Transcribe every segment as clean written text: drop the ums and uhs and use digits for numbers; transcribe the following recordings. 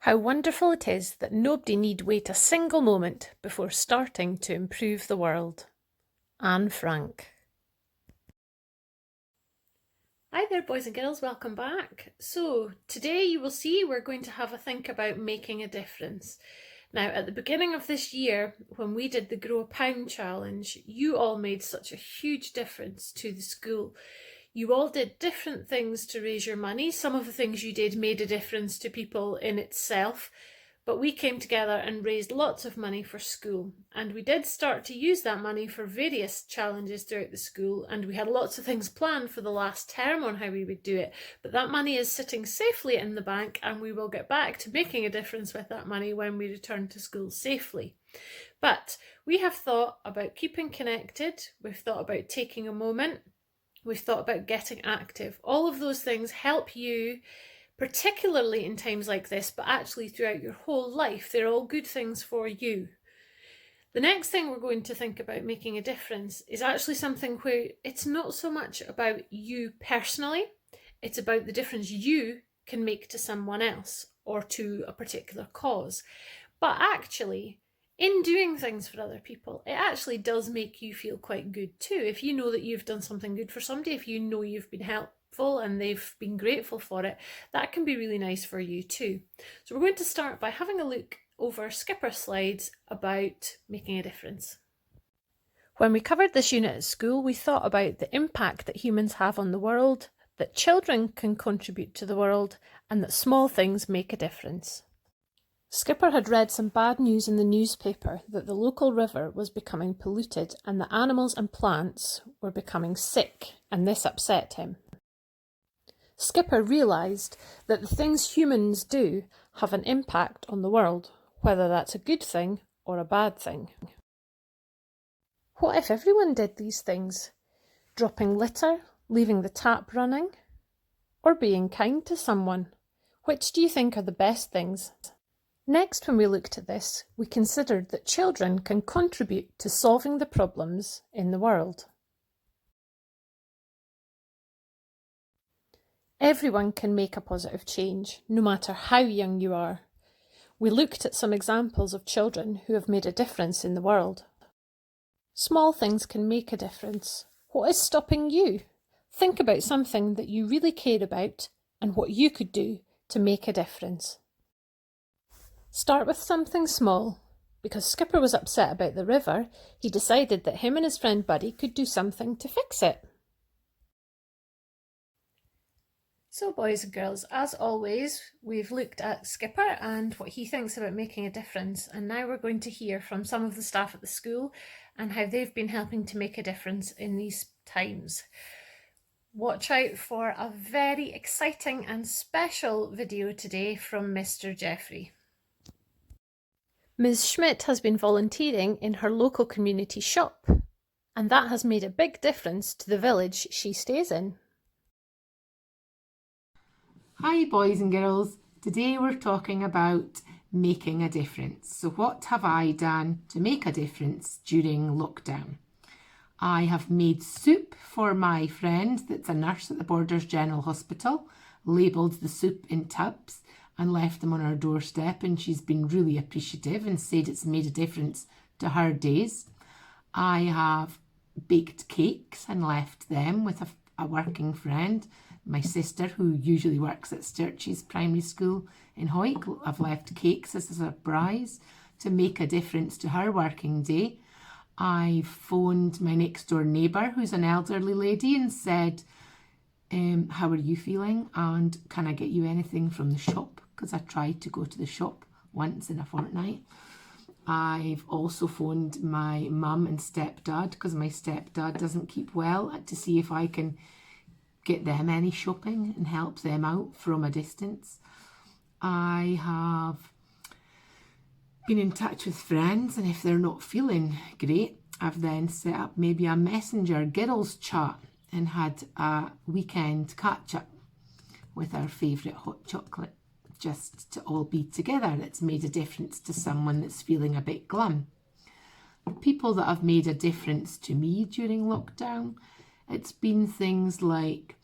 How wonderful it is that nobody need wait a single moment before starting to improve the world. Anne Frank. Hi there boys and girls, welcome back. So today you will see we're going to have a think about making a difference. Now at the beginning of this year, when we did the Grow a Pound challenge, you all made such a huge difference to the school. You all did different things to raise your money. Some of the things you did made a difference to people in itself, but we came together and raised lots of money for school. And we did start to use that money for various challenges throughout the school, and we had lots of things planned for the last term on how we would do it. But that money is sitting safely in the bank, and we will get back to making a difference with that money when we return to school safely. But we have thought about keeping connected, we've thought about taking a moment, we've thought about getting active. All of those things help you, particularly in times like this, but actually throughout your whole life. They're all good things for you. The next thing we're going to think about making a difference is actually something where it's not so much about you personally, it's about the difference you can make to someone else or to a particular cause. But actually, in doing things for other people, it actually does make you feel quite good too. If you know that you've done something good for somebody, if you know you've been helpful and they've been grateful for it, that can be really nice for you too. So we're going to start by having a look over Skipper's slides about making a difference. When we covered this unit at school, we thought about the impact that humans have on the world, that children can contribute to the world, and that small things make a difference. Skipper had read some bad news in the newspaper that the local river was becoming polluted and the animals and plants were becoming sick, and this upset him. Skipper realised that the things humans do have an impact on the world, whether that's a good thing or a bad thing. What if everyone did these things? Dropping litter, leaving the tap running, or being kind to someone? Which do you think are the best things? Next, when we looked at this, we considered that children can contribute to solving the problems in the world. Everyone can make a positive change, no matter how young you are. We looked at some examples of children who have made a difference in the world. Small things can make a difference. What is stopping you? Think about something that you really care about and what you could do to make a difference. Start with something small. Because Skipper was upset about the river, he decided that him and his friend Buddy could do something to fix it. So boys and girls, as always, we've looked at Skipper and what he thinks about making a difference, and now we're going to hear from some of the staff at the school and how they've been helping to make a difference in these times. Watch out for a very exciting and special video today from Mr. Jeffrey. Ms. Schmidt has been volunteering in her local community shop, and that has made a big difference to the village she stays in. Hi boys and girls, today we're talking about making a difference. So what have I done to make a difference during lockdown? I have made soup for my friend that's a nurse at the Borders General Hospital, labelled the soup in tubs and left them on her doorstep, and she's been really appreciative and said it's made a difference to her days. I have baked cakes and left them with a working friend, my sister, who usually works at Sturches Primary School in Hoyk. I've left cakes as a surprise to make a difference to her working day. I phoned my next door neighbour, who's an elderly lady, and said, how are you feeling, and can I get you anything from the shop? Because I tried to go to the shop once in a fortnight. I've also phoned my mum and stepdad, because my stepdad doesn't keep well, to see if I can get them any shopping and help them out from a distance. I have been in touch with friends, and if they're not feeling great, I've then set up maybe a messenger girls chat and had a weekend catch up with our favourite hot chocolate, just to all be together. That's made a difference to someone that's feeling a bit glum. The people that have made a difference to me during lockdown, it's been things like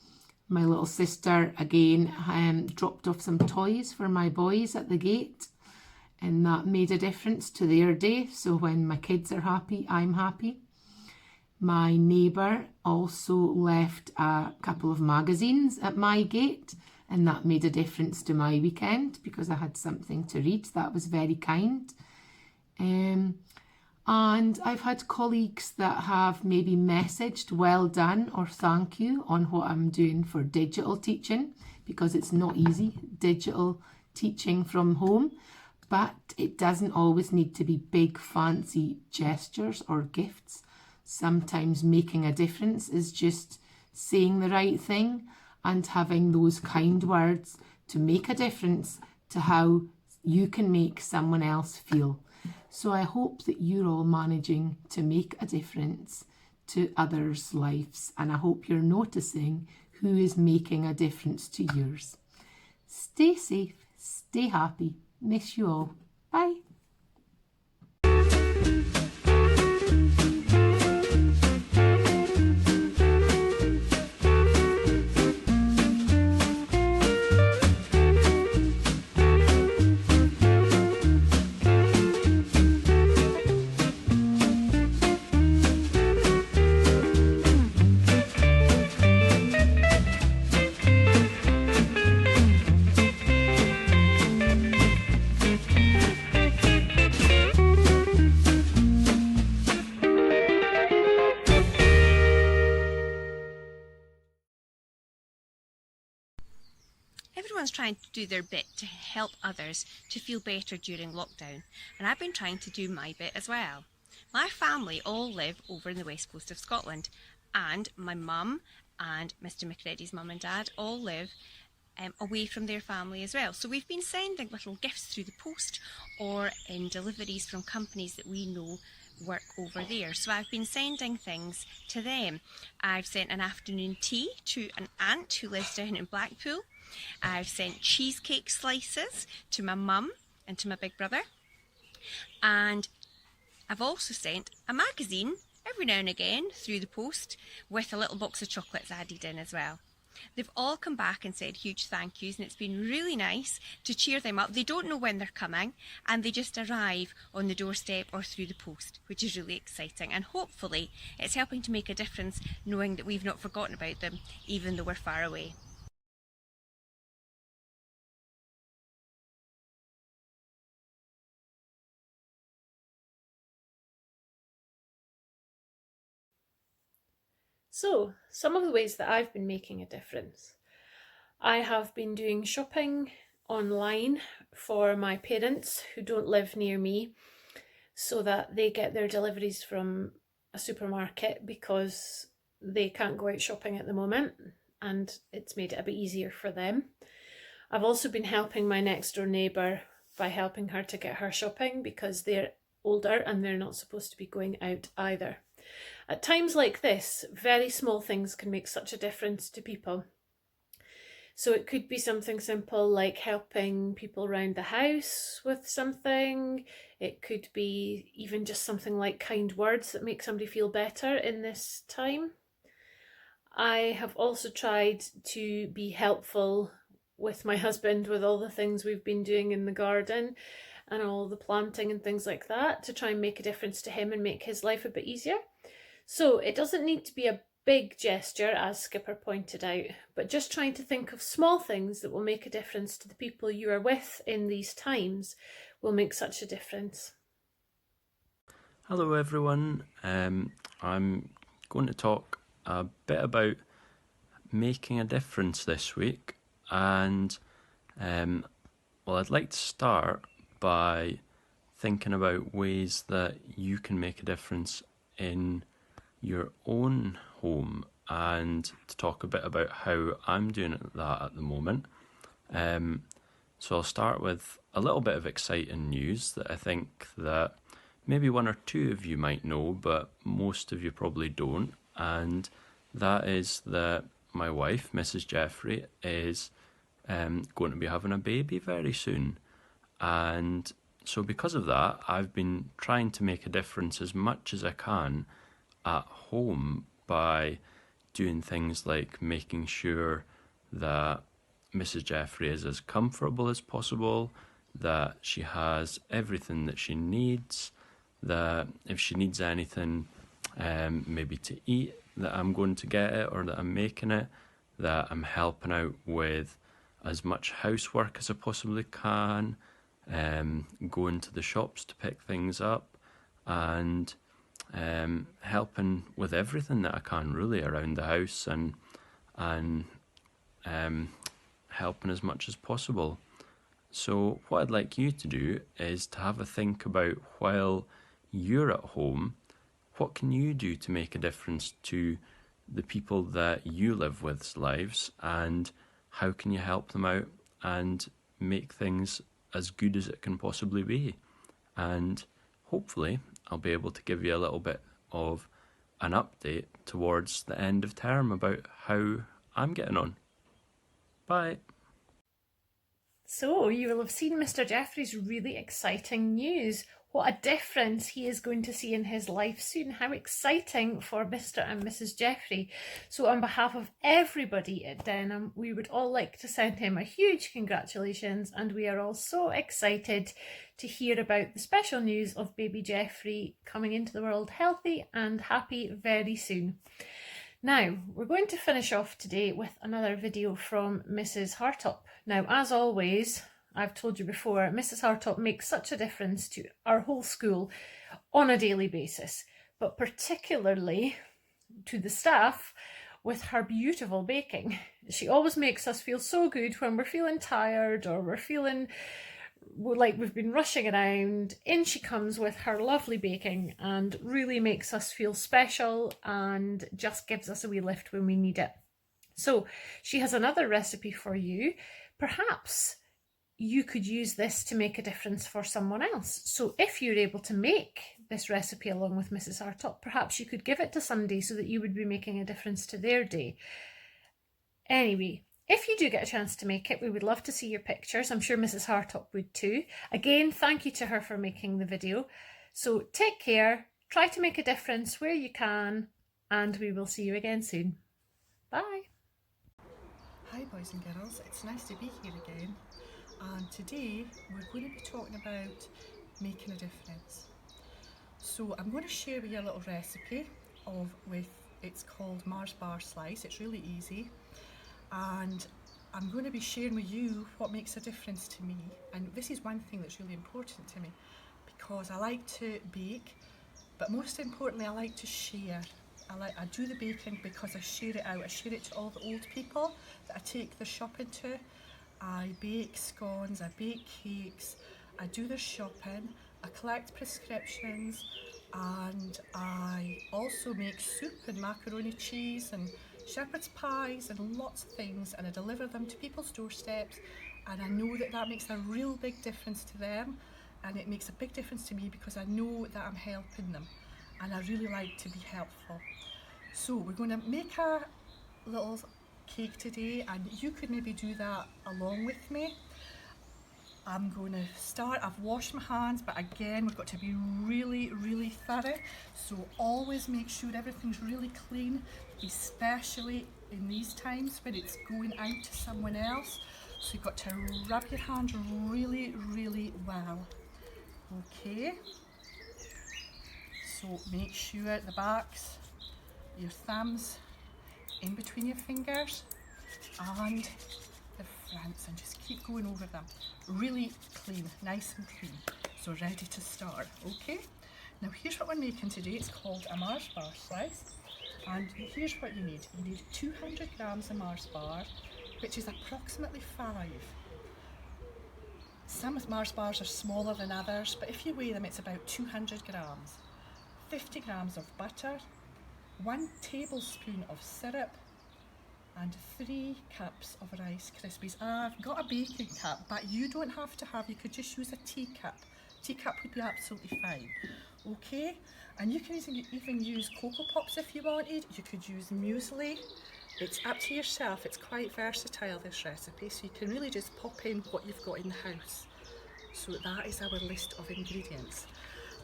My little sister again dropped off some toys for my boys at the gate, and that made a difference to their day. So when my kids are happy, I'm happy. My neighbour also left a couple of magazines at my gate, and that made a difference to my weekend because I had something to read. That was very kind. And I've had colleagues that have maybe messaged well done or thank you on what I'm doing for digital teaching, because it's not easy, digital teaching from home, but it doesn't always need to be big fancy gestures or gifts. Sometimes making a difference is just saying the right thing and having those kind words to make a difference to how you can make someone else feel. So I hope that you're all managing to make a difference to others' lives, and I hope you're noticing who is making a difference to yours. Stay safe, stay happy. Miss you all. Bye. Everyone's trying to do their bit to help others to feel better during lockdown, and I've been trying to do my bit as well. My family all live over in the west coast of Scotland, and my mum and Mr. McCready's mum and dad all live away from their family as well. So we've been sending little gifts through the post or in deliveries from companies that we know work over there. So I've been sending things to them. I've sent an afternoon tea to an aunt who lives down in Blackpool. I've sent cheesecake slices to my mum and to my big brother. And I've also sent a magazine every now and again through the post with a little box of chocolates added in as well. They've all come back and said huge thank yous, and it's been really nice to cheer them up. They don't know when they're coming, and they just arrive on the doorstep or through the post, which is really exciting. And hopefully it's helping to make a difference knowing that we've not forgotten about them, even though we're far away. So, some of the ways that I've been making a difference. I have been doing shopping online for my parents who don't live near me, so that they get their deliveries from a supermarket because they can't go out shopping at the moment, and it's made it a bit easier for them. I've also been helping my next door neighbour by helping her to get her shopping because they're older and they're not supposed to be going out either. At times like this, very small things can make such a difference to people. So it could be something simple like helping people around the house with something. It could be even just something like kind words that make somebody feel better in this time. I have also tried to be helpful with my husband with all the things we've been doing in the garden and all the planting and things like that to try and make a difference to him and make his life a bit easier. So it doesn't need to be a big gesture, as Skipper pointed out, but just trying to think of small things that will make a difference to the people you are with in these times will make such a difference. Hello everyone, I'm going to talk a bit about making a difference this week, and I'd like to start by thinking about ways that you can make a difference in your own home, and to talk a bit about how I'm doing that at the moment. So I'll start with a little bit of exciting news that I think that maybe one or two of you might know, but most of you probably don't, and that is that my wife, Mrs. Jeffrey, is going to be having a baby very soon. And so because of that, I've been trying to make a difference as much as I can at home by doing things like making sure that Mrs. Jeffrey is as comfortable as possible, that she has everything that she needs, that if she needs anything maybe to eat, that I'm going to get it or that I'm making it, that I'm helping out with as much housework as I possibly can, going to the shops to pick things up, and helping with everything that I can really around the house, and helping as much as possible. So what I'd like you to do is to have a think about, while you're at home, what can you do to make a difference to the people that you live with's lives, and how can you help them out and make things as good as it can possibly be. And hopefully I'll be able to give you a little bit of an update towards the end of term about how I'm getting on. Bye. So you will have seen Mr. Jeffrey's really exciting news. What a difference he is going to see in his life soon. How exciting for Mr. and Mrs. Jeffrey. So on behalf of everybody at Denham, we would all like to send him a huge congratulations, and we are all so excited to hear about the special news of baby Jeffrey coming into the world healthy and happy very soon. Now, we're going to finish off today with another video from Mrs. Hartop. Now, as always, I've told you before, Mrs. Hartop makes such a difference to our whole school on a daily basis, but particularly to the staff with her beautiful baking. She always makes us feel so good when we're feeling tired or we're feeling like we've been rushing around. In she comes with her lovely baking and really makes us feel special and just gives us a wee lift when we need it. So she has another recipe for you. Perhaps you could use this to make a difference for someone else. So if you're able to make this recipe along with Mrs. Hartop, perhaps you could give it to somebody so that you would be making a difference to their day. Anyway, if you do get a chance to make it, we would love to see your pictures. I'm sure Mrs. Hartop would too. Again, thank you to her for making the video. So take care, try to make a difference where you can, and we will see you again soon. Bye. Hi boys and girls, it's nice to be here again, and today we're going to be talking about making a difference. So I'm going to share with you a little recipe it's called Mars bar slice. It's really easy, and I'm going to be sharing with you what makes a difference to me. And this is one thing that's really important to me, because I like to bake, but most importantly I like to share. I do the baking because I share it out. I share it to all the old people that I take their shopping to. I bake scones, I bake cakes, I do their shopping, I collect prescriptions, and I also make soup and macaroni cheese and shepherd's pies and lots of things, and I deliver them to people's doorsteps, and I know that that makes a real big difference to them, and it makes a big difference to me because I know that I'm helping them, and I really like to be helpful. So we're going to make a little cake today, and you could maybe do that along with me. I'm going to start. I've washed my hands, but again we've got to be really thorough, so always make sure everything's really clean, especially in these times when it's going out to someone else. So you've got to rub your hands really well. Okay, so make sure the backs, your thumbs in between your fingers and the fronts, and just keep going over them. Really clean, nice and clean. So ready to start. Okay, now here's what we're making today. It's called a Mars bar slice, and here's what you need. You need 200 grams of Mars bar, which is approximately 5. Some Mars bars are smaller than others, but if you weigh them it's about 200 grams. 50 grams of butter, 1 tablespoon of syrup, and 3 cups of Rice Krispies. I've got a baking cup, but you don't have to have, you could just use a teacup. Teacup would be absolutely fine. Okay, and you can even use Cocoa Pops if you wanted. You could use muesli. It's up to yourself. It's quite versatile, this recipe, so you can really just pop in what you've got in the house. So that is our list of ingredients.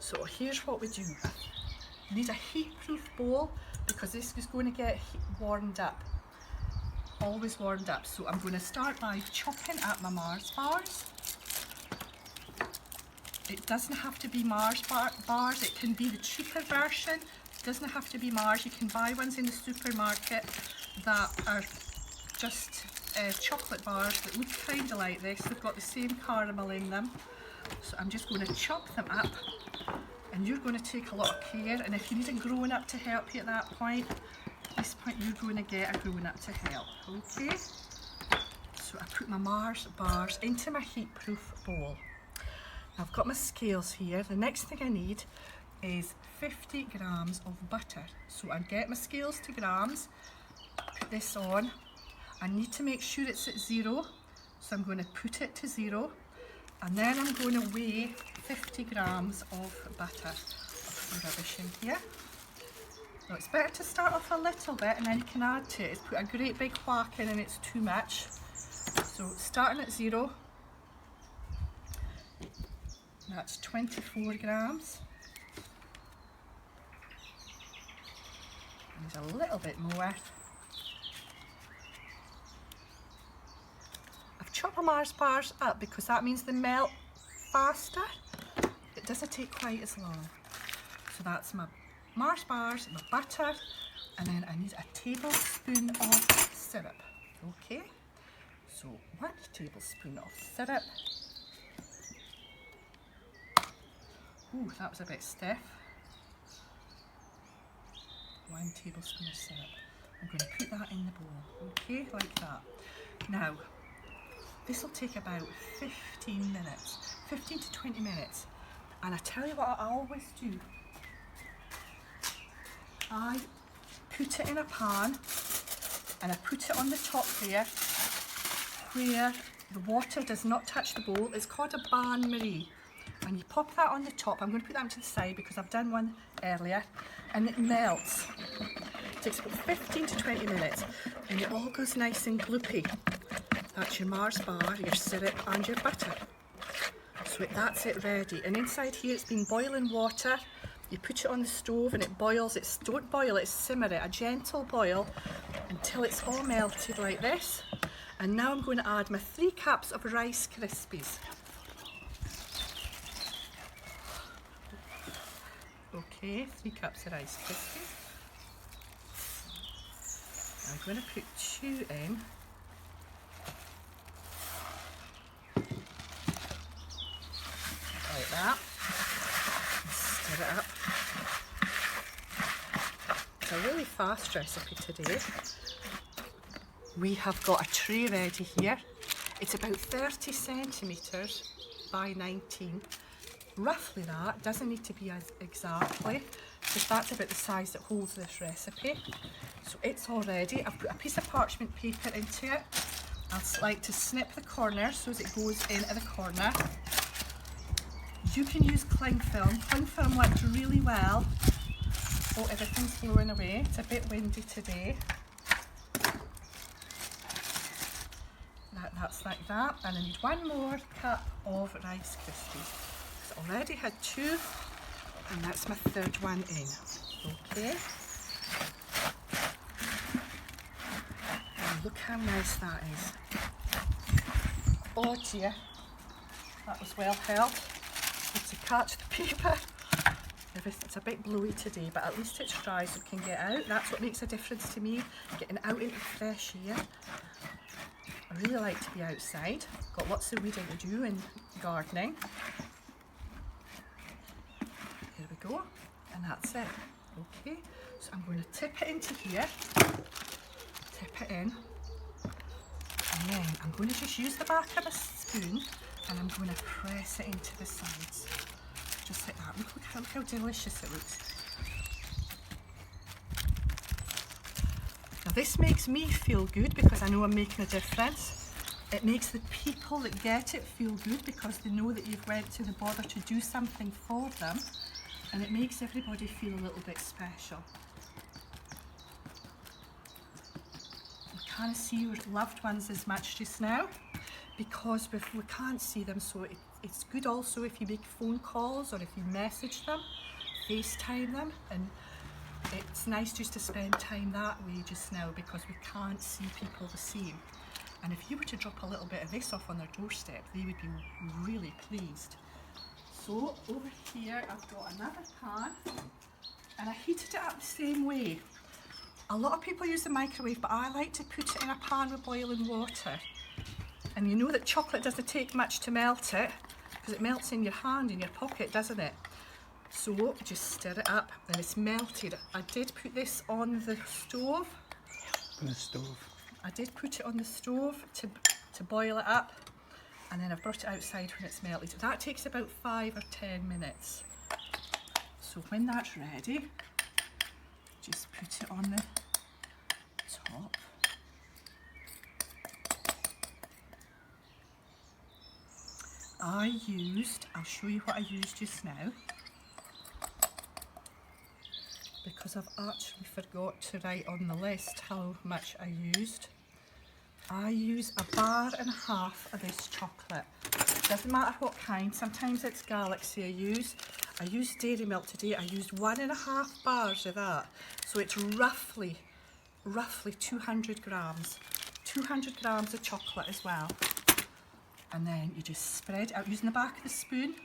So here's what we do. You need a heat-proof bowl because this is going to get warmed up. always warmed up. So I'm going to start by chopping up my Mars bars. It doesn't have to be Mars bars, it can be the cheaper version. It doesn't have to be Mars, you can buy ones in the supermarket that are just chocolate bars that look kind of like this. They've got the same caramel in them. So I'm just going to chop them up, and you're going to take a lot of care, and if you need a grown up to help you at that point, you're going to get a grown up to help, okay? So I put my Mars bars into my heat proof bowl. I've got my scales here. The next thing I need is 50 grams of butter. So I get my scales to grams, put this on. I need to make sure it's at 0, so I'm going to put it to 0, and then I'm going to weigh 50 grams of butter. Of the rubbish in here. Now it's better to start off a little bit and then you can add to it. It's put a great big whack in and it's too much. So starting at 0, that's 24 grams. There's a little bit more. I've chopped my Mars bars up because that means they melt faster. It doesn't take quite as long. So that's my Mars bars, my butter, and then I need a tablespoon of syrup. Okay, so 1 tablespoon of syrup. Ooh, that was a bit stiff. 1 tablespoon of syrup. I'm going to put that in the bowl, okay, like that. Now, this will take about 15 minutes, 15 to 20 minutes. And I tell you what I always do. I put it in a pan and I put it on the top there where the water does not touch the bowl. It's called a bain-marie. And you pop that on the top. I'm going to put that to the side because I've done one earlier, and it melts. It takes about 15 to 20 minutes and it all goes nice and gloopy. That's your Mars bar, your syrup and your butter. So that's it ready. And inside here it's been boiling water. You put it on the stove and it boils. Don't boil it, simmer it, a gentle boil until it's all melted like this. And now I'm going to add my 3 cups of Rice Krispies. Okay, 3 cups of Rice Krispies. I'm going to put 2 in. Like that. Stir it up. It's a really fast recipe today. We have got a tray ready here. It's about 30 centimetres by 19. Roughly that, doesn't need to be as exactly, because that's about the size that holds this recipe. So it's all ready. I've put a piece of parchment paper into it. I like to snip the corner so as it goes into the corner. You can use cling film. Cling film works really well. Oh, everything's blowing away. It's a bit windy today. That's like that. And I need 1 more cup of Rice Krispies. I've already had 2, and that's my 3rd one in. Okay. And look how nice that is. Oh dear, that was well held. Need to catch the paper. It's a bit blowy today, but at least it's dry so it can get out. That's what makes a difference to me, getting out into the fresh air. I really like to be outside. Got lots of weeding to do in gardening. Here we go, and that's it. Okay, so I'm going to tip it into here, tip it in, and then I'm going to just use the back of a spoon and I'm going to press it into the sides, just like that. Look how delicious it looks. Now this makes me feel good because I know I'm making a difference. It makes the people that get it feel good because they know that you've went to the bother to do something for them. And it makes everybody feel a little bit special. We can't see your loved ones as much just now because we can't see them, so it's good also if you make phone calls or if you message them, FaceTime them, and it's nice just to spend time that way just now because we can't see people the same. And if you were to drop a little bit of this off on their doorstep, they would be really pleased. So over here I've got another pan and I heated it up the same way. A lot of people use the microwave, but I like to put it in a pan with boiling water. And you know that chocolate doesn't take much to melt it, because it melts in your hand, in your pocket, doesn't it? So just stir it up and it's melted. I did put this on the stove. On the stove. I did put it on the stove to boil it up, and then I've brought it outside when it's melted. That takes about 5 or 10 minutes. So when that's ready, just put it on the top. I'll show you what I used just now, because I've actually forgot to write on the list how much I used. I use 1.5 bars of this chocolate. Doesn't matter what kind, sometimes it's Galaxy I used dairy milk today. I used 1.5 bars of that. So it's roughly 200 grams. 200 grams of chocolate as well. And then you just spread out using the back of the spoon.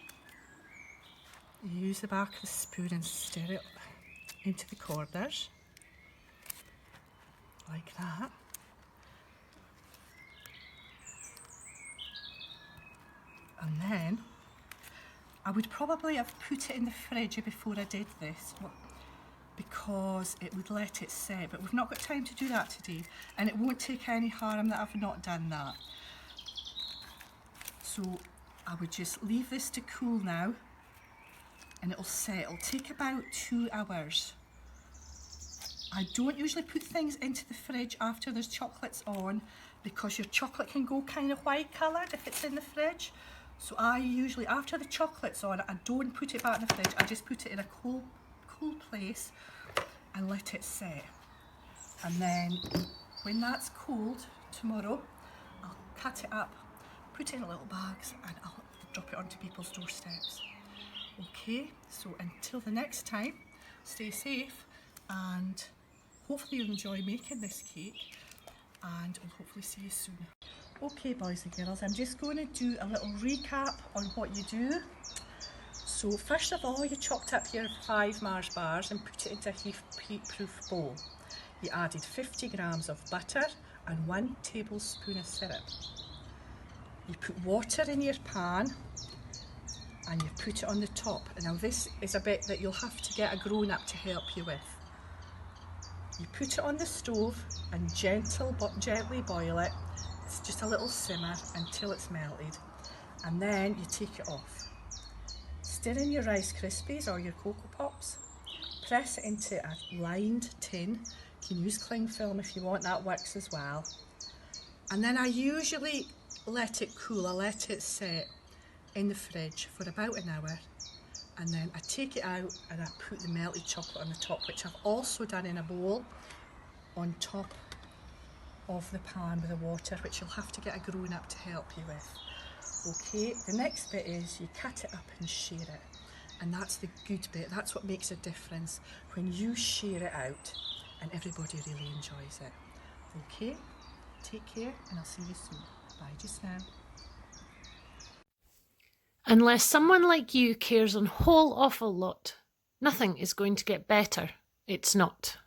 You use the back of the spoon and stir it into the corners. Like that. And then I would probably have put it in the fridge before I did this, because it would let it set, but we've not got time to do that today, and it won't take any harm that I've not done that. So I would just leave this to cool now, and it'll set. It'll take about 2 hours. I don't usually put things into the fridge after there's chocolates on, because your chocolate can go kind of white coloured if it's in the fridge. So I usually, after the chocolate's on, I don't put it back in the fridge. I just put it in a cool place and let it set. And then when that's cold tomorrow, I'll cut it up, put it in little bags, and I'll drop it onto people's doorsteps. Okay, so until the next time, stay safe, and hopefully you'll enjoy making this cake, and we'll hopefully see you soon. Okay, boys and girls, I'm just going to do a little recap on what you do. So first of all, you chopped up your 5 Mars bars and put it into a heat-proof bowl. You added 50 grams of butter and 1 tablespoon of syrup. You put water in your pan and you put it on the top. And now this is a bit that you'll have to get a grown-up to help you with. You put it on the stove and gently boil it. It's just a little simmer until it's melted, and then you take it off. Stir in your Rice Krispies or your Cocoa Pops, press it into a lined tin. You can use cling film if you want, that works as well. And then I usually let it cool, I let it set in the fridge for about an hour, and then I take it out and I put the melted chocolate on the top, which I've also done in a bowl on top of the pan with the water, which you'll have to get a grown-up to help you with. Okay, the next bit is you cut it up and share it, and that's the good bit. That's what makes a difference, when you share it out and everybody really enjoys it. Okay, take care and I'll see you soon. Bye just now. Unless someone like you cares a whole awful lot, nothing is going to get better. It's not.